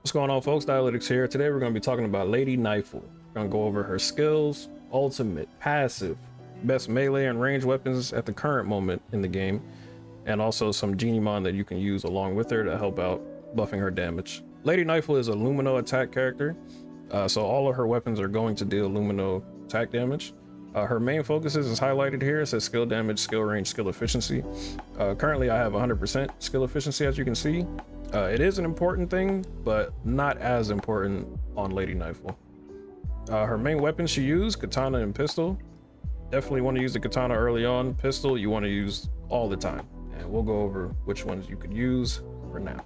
What's going on, folks? Dialytics here. Today we're going to be talking about Lady Nifle. We're going to go over her skills, ultimate, passive, best melee and range weapons at the current moment in the game, and also some Geniemon that you can use along with her to help out buffing her damage. Lady Nifle is a Lumino attack character, so all of her weapons are going to deal Lumino attack damage. Her main focuses is highlighted here. It says skill damage, skill range, skill efficiency. Currently I have 100% skill efficiency, as you can see. It is an important thing, but not as important on Lady Nifle. Her main weapons she used, katana and pistol. Definitely want to use the katana early on. Pistol you want to use all the time, and we'll go over which ones you could use for now.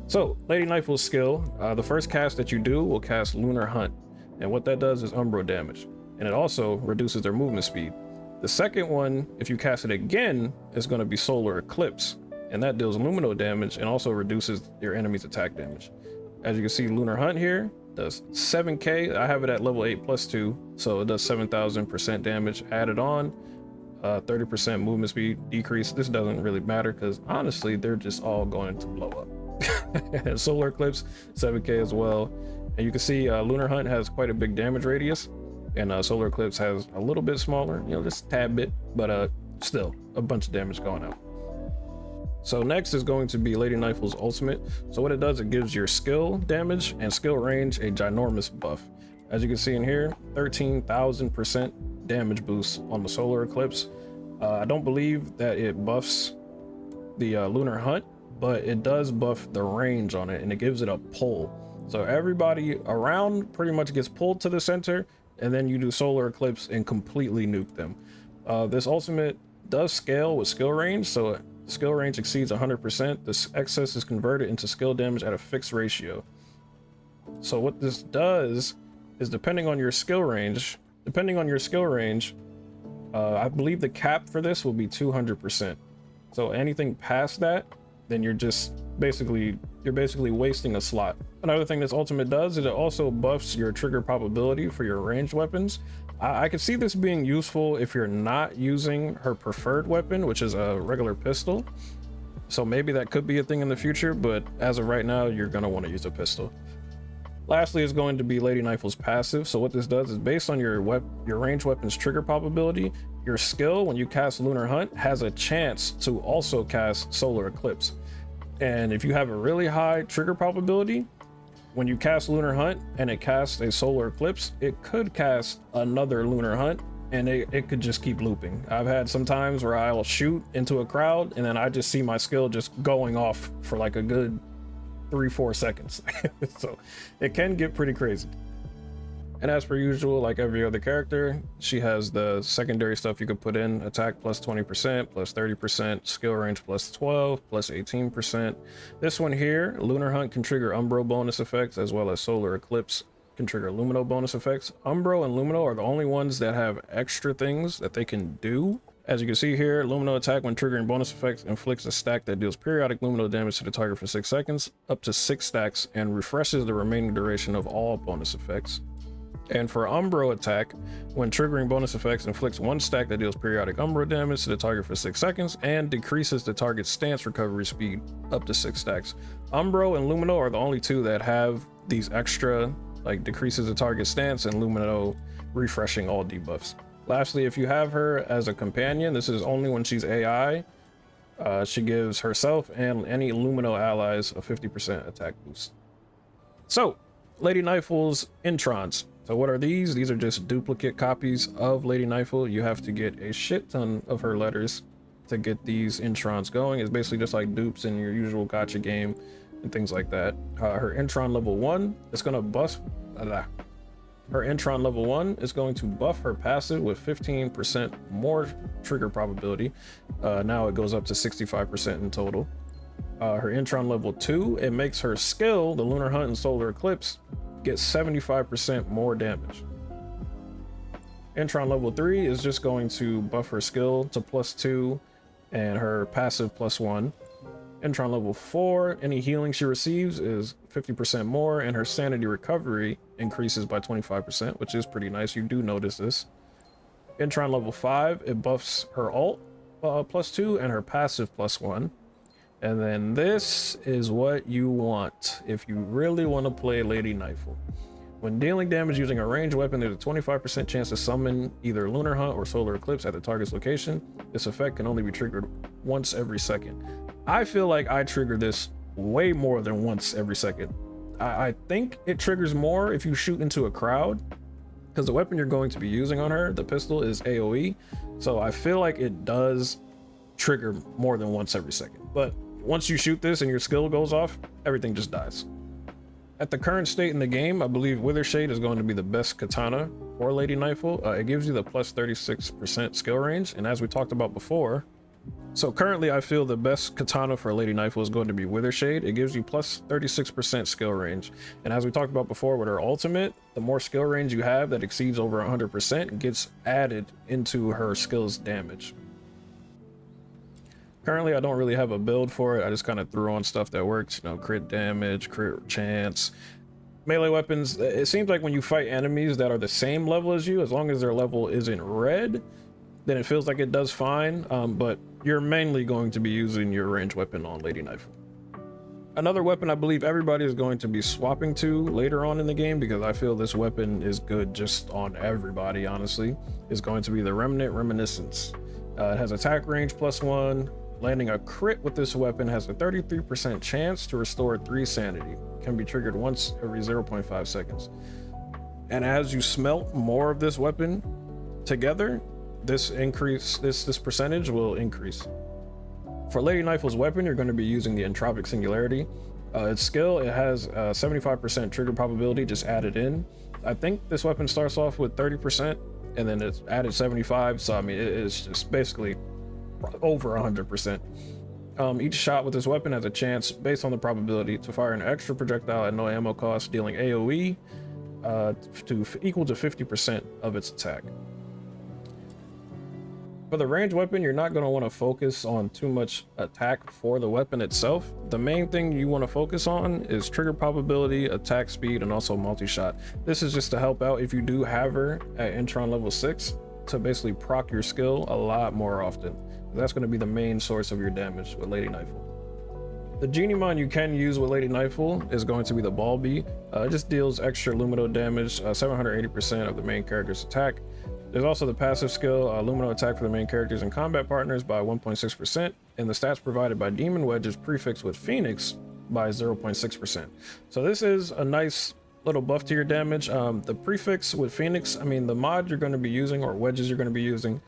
So Lady Nifle's skill, the first cast that you do will cast Lunar Hunt, and what that does is umbro damage, and it also reduces their movement speed. The second one, if you cast it again, is going to be Solar Eclipse, and that deals Lumino damage and also reduces your enemy's attack damage. As you can see, Lunar Hunt here does 7k. I have it at level 8 plus 2, so it does 7,000% damage added on, 30% movement speed decrease. This doesn't really matter because honestly they're just all going to blow up. Solar Eclipse 7k as well, and you can see Lunar Hunt has quite a big damage radius, and Solar Eclipse has a little bit smaller, just a tad bit, but still a bunch of damage going out. So next is going to be Lady Nifle's ultimate. So what it does, it gives your skill damage and skill range a ginormous buff. As you can see in here, 13,000% damage boost on the Solar Eclipse. I don't believe that it buffs the Lunar Hunt, but it does buff the range on it, and it gives it a pull. So everybody around pretty much gets pulled to the center, and then you do Solar Eclipse and completely nuke them. This ultimate does scale with skill range, so skill range exceeds 100%. This excess is converted into skill damage at a fixed ratio. So what this does is, depending on your skill range, I believe the cap for this will be 200%. So anything past that, then you're basically wasting a slot. Another thing this ultimate does is it also buffs your trigger probability for your ranged weapons. I could see this being useful if you're not using her preferred weapon, which is a regular pistol. So maybe that could be a thing in the future, but as of right now, you're gonna want to use a pistol. Lastly is going to be Lady Nifle's passive. So what this does is, based on your ranged weapon's trigger probability, your skill, when you cast Lunar Hunt, has a chance to also cast Solar Eclipse. And if you have a really high trigger probability, when you cast Lunar Hunt and it casts a Solar Eclipse, it could cast another Lunar Hunt, and it could just keep looping. I've had some times where I'll shoot into a crowd and then I just see my skill just going off for like a good 3-4 seconds. So it can get pretty crazy. And as per usual, like every other character, she has the secondary stuff you could put in: attack plus 20%, plus 30%, skill range plus 12, plus 18%. This one here, Lunar Hunt, can trigger Umbro bonus effects, as well as Solar Eclipse can trigger Lumino bonus effects. Umbro and Lumino are the only ones that have extra things that they can do. As you can see here, Lumino attack, when triggering bonus effects, inflicts a stack that deals periodic Lumino damage to the target for 6 seconds, up to 6 stacks, and refreshes the remaining duration of all bonus effects. And for Umbro attack, when triggering bonus effects, inflicts 1 stack that deals periodic Umbro damage to the target for 6 seconds and decreases the target's stance recovery speed up to 6 stacks. Umbro and Lumino are the only two that have these extra, like decreases the target stance and Lumino refreshing all debuffs. Lastly, if you have her as a companion, this is only when she's AI. She gives herself and any Lumino allies a 50% attack boost. So, Lady Nifle's Introns. So what are these? These are just duplicate copies of Lady Nifle. You have to get a shit ton of her letters to get these Introns going. It's basically just like dupes in your usual gacha game and things like that. Her Intron level 1 is going to buff. Her Intron level 1 is going to buff her passive with 15% more trigger probability. Now it goes up to 65% in total. Her Intron level 2, it makes her skill, the Lunar Hunt and Solar Eclipse, get 75% more damage. Intron level 3 is just going to buff her skill to +2 and her passive +1. Intron level 4, any healing she receives is 50% more, and her sanity recovery increases by 25%, which is pretty nice. You do notice this. Intron level 5, it buffs her ult +2 and her passive +1. And then this is what you want if you really want to play Lady Nifle. When dealing damage using a ranged weapon, there's a 25% chance to summon either Lunar Hunt or Solar Eclipse at the target's location. This effect can only be triggered once every second. I feel like I trigger this way more than once every second. I think it triggers more if you shoot into a crowd, because the weapon you're going to be using on her, the pistol, is AoE. So I feel like it does trigger more than once every second. But once you shoot this and your skill goes off, everything just dies. At the current state in the game, I believe Wither Shade is going to be the best katana for Lady Nifle. It gives you the plus 36% skill range, and as we talked about before, so currently I feel the best katana for Lady Nifle is going to be Wither Shade. It gives you plus 36% skill range, and as we talked about before with her ultimate, the more skill range you have that exceeds over 100% gets added into her skill's damage. Currently, I don't really have a build for it. I just kind of threw on stuff that works, you know, crit damage, crit chance. Melee weapons, it seems like when you fight enemies that are the same level as you, as long as their level isn't red, then it feels like it does fine, but you're mainly going to be using your ranged weapon on Lady Nifle. Another weapon I believe everybody is going to be swapping to later on in the game, because I feel this weapon is good just on everybody, honestly, is going to be the Remnant Reminiscence. It has attack range +1. Landing a crit with this weapon has a 33% chance to restore 3 sanity. It can be triggered once every 0.5 seconds. And as you smelt more of this weapon together, this percentage will increase. For Lady Nifle's weapon, you're going to be using the Entropic Singularity. Its skill, it has a 75% trigger probability just added in. I think this weapon starts off with 30% and then it's added 75, so I mean it's just basically over 100%. Each shot with this weapon has a chance, based on the probability, to fire an extra projectile at no ammo cost, dealing AoE equal to 50% of its attack. For the ranged weapon, you're not going to want to focus on too much attack for the weapon itself. The main thing you want to focus on is trigger probability, attack speed, and also multi-shot. This is just to help out if you do have her at Intron level 6 to basically proc your skill a lot more often. That's going to be the main source of your damage with Lady Nifle. The Geniemon you can use with Lady Nifle is going to be the Ball Bee. It just deals extra Lumino damage, 780% of the main character's attack. There's also the passive skill, Lumino attack for the main characters and combat partners by 1.6%, and the stats provided by Demon Wedge is prefixed with Phoenix by 0.6%. So this is a nice little buff to your damage. The prefix with Phoenix, I mean, the mod you're going to be using or wedges you're going to be using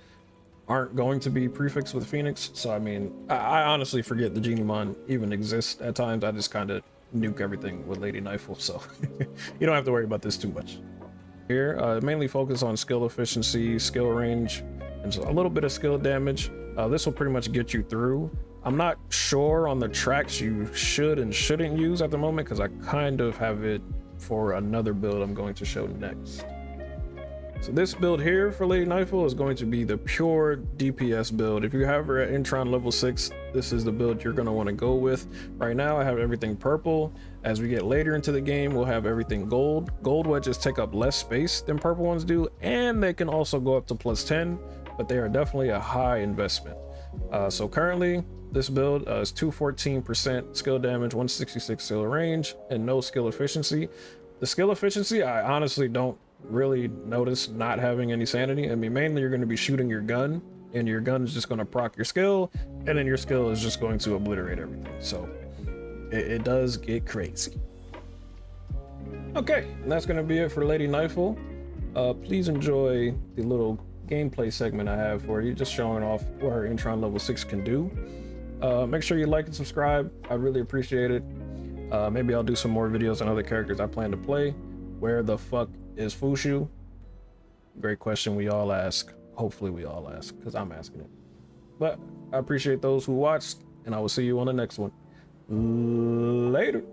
aren't going to be prefixed with Phoenix. So I mean, I honestly forget the Geniemon even exists at times. I just kind of nuke everything with Lady Nifle, so you don't have to worry about this too much. Here, mainly focus on skill efficiency, skill range, and a little bit of skill damage. This will pretty much get you through. I'm not sure on the tracks you should and shouldn't use at the moment, because I kind of have it for another build I'm going to show next. So this build here for Lady Nifle is going to be the pure DPS build. If you have her at Intron level 6, this is the build you're going to want to go with. Right now I have everything purple. As we get later into the game, we'll have everything gold. Gold wedges take up less space than purple ones do, and they can also go up to +10, but they are definitely a high investment. So currently this build is 214% skill damage, 166 skill range, and no skill efficiency. The skill efficiency, I honestly don't really notice not having any sanity. I mean, mainly you're going to be shooting your gun, and your gun is just going to proc your skill, and then your skill is just going to obliterate everything. So it does get crazy. Okay, and that's going to be it for Lady Nifle. Please enjoy the little gameplay segment I have for you, just showing off what her Intron level 6 can do. Make sure you like and subscribe. I really appreciate it. Maybe I'll do some more videos on other characters I plan to play. Where the fuck is Fushu? Great question we all ask. Hopefully we all ask, because I'm asking it. But I appreciate those who watched, and I will see you on the next one. Later.